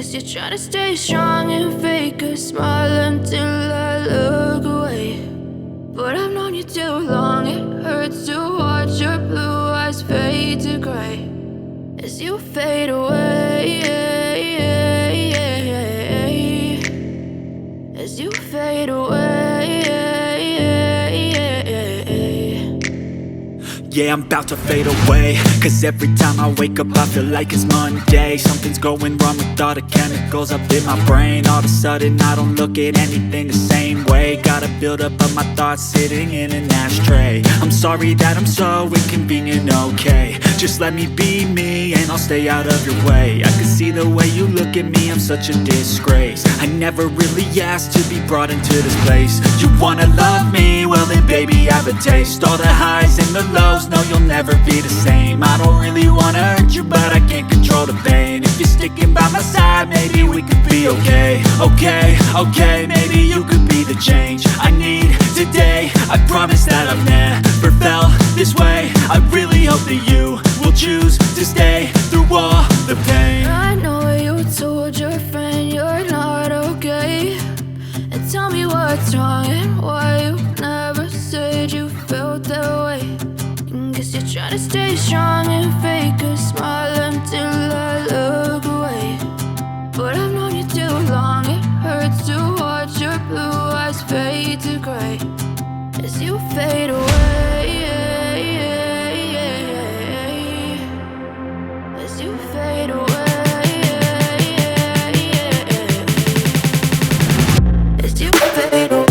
Guess you're trying to stay strong and fake a smile until I look away. But I've known you too long, it hurts to watch your blue eyes fade to gray as you fade away, as you fade away. Yeah, I'm about to fade away, cause every time I wake up I feel like it's Monday. Something's going wrong with all the chemicals up in my brain. All of a sudden I don't look at anything the same way. Gotta build up of my thoughts sitting in an ashtray. I'm sorry that I'm so inconvenient, okay. Just let me be me and I'll stay out of your way. I can see the way you look at me, I'm such a disgrace. I never really asked to be brought into this place. You wanna love me? Well then baby I have a taste. All the highs and the lows, no you'll never be the same. I don't really wanna hurt you but I can't control the pain. If you're sticking by my side maybe we could be okay. Okay, maybe you could be the change I need today. I promise that I've never felt this way. I really hope that you will choose to stay through all the pain. I know you told your friend you're not okay, and tell me what's wrong and why you never said you felt that way. Guess you're trying to stay strong and fake a smile until I look away. But I've known you too long, it hurts to watch your blue eyes fade to gray as you fade away, as you fade away, as you fade away.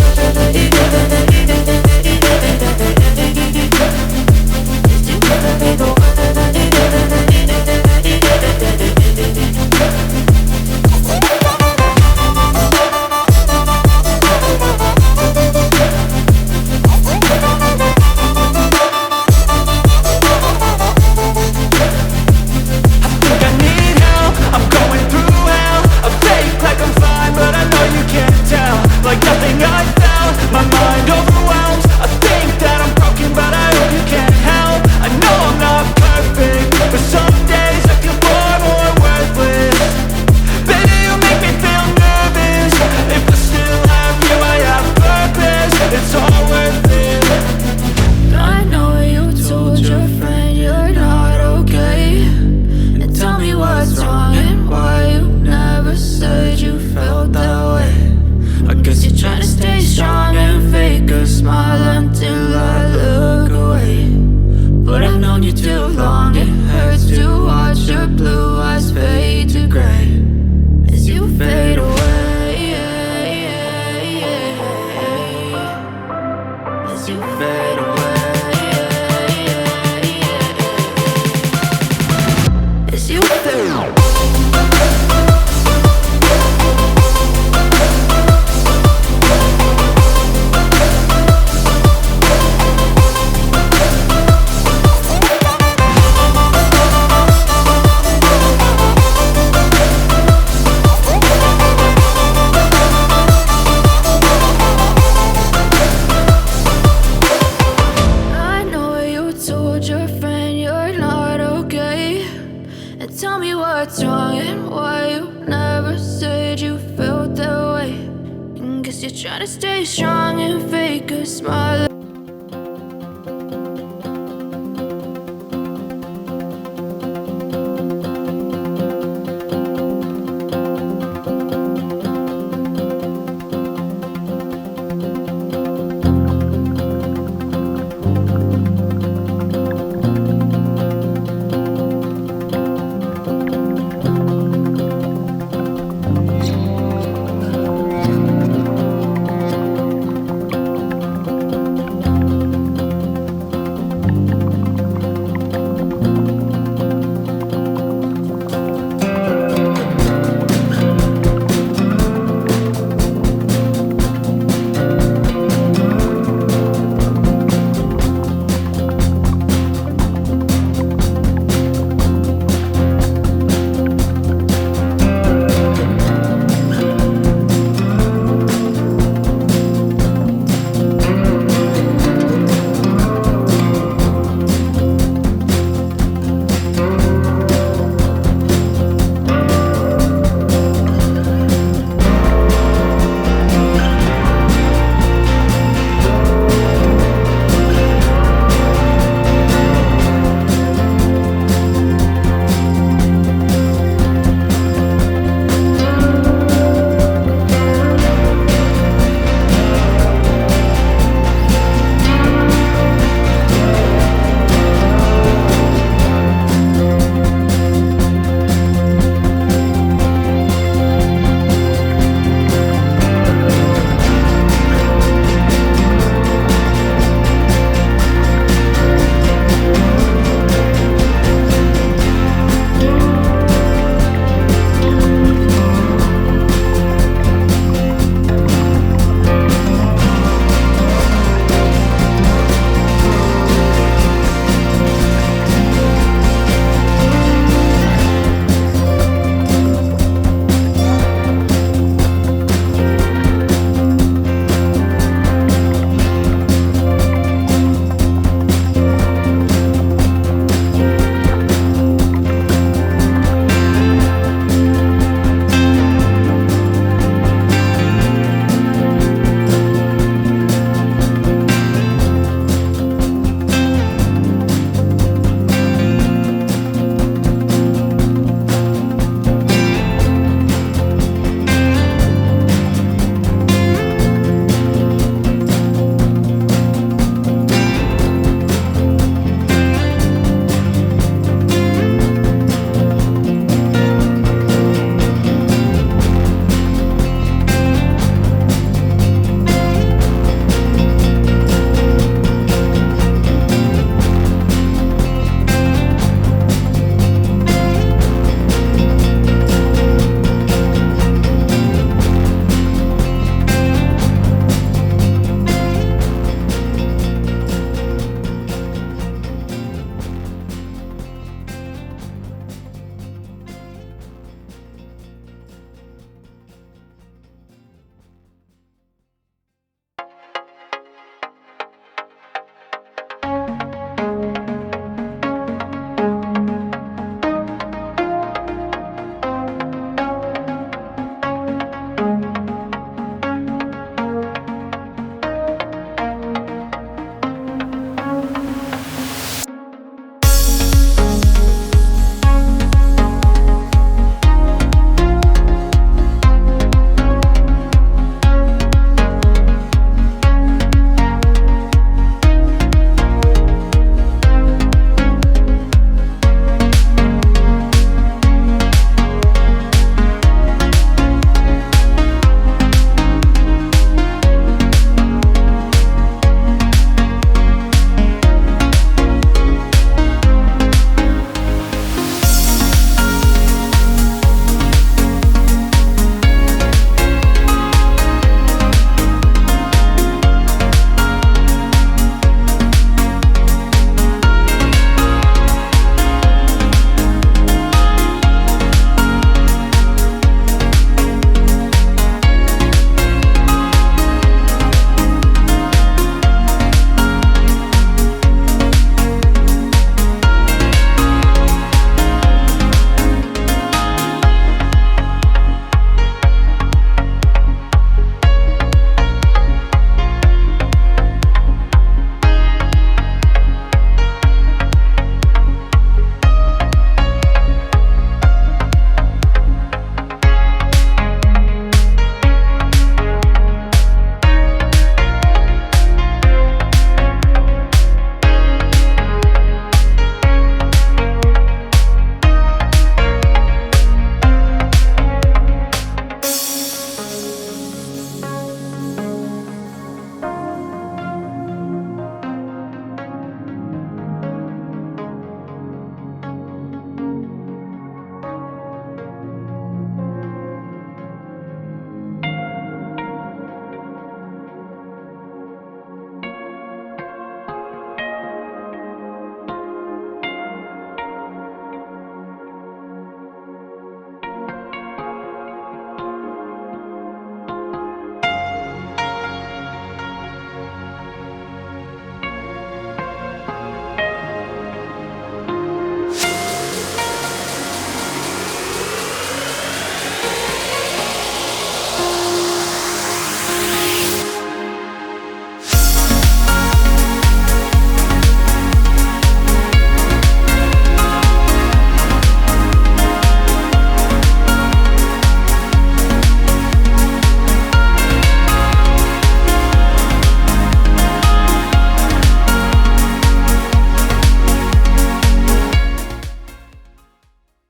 Tell me what's wrong and why you never said you felt that way. Guess you're trying to stay strong and fake a smile.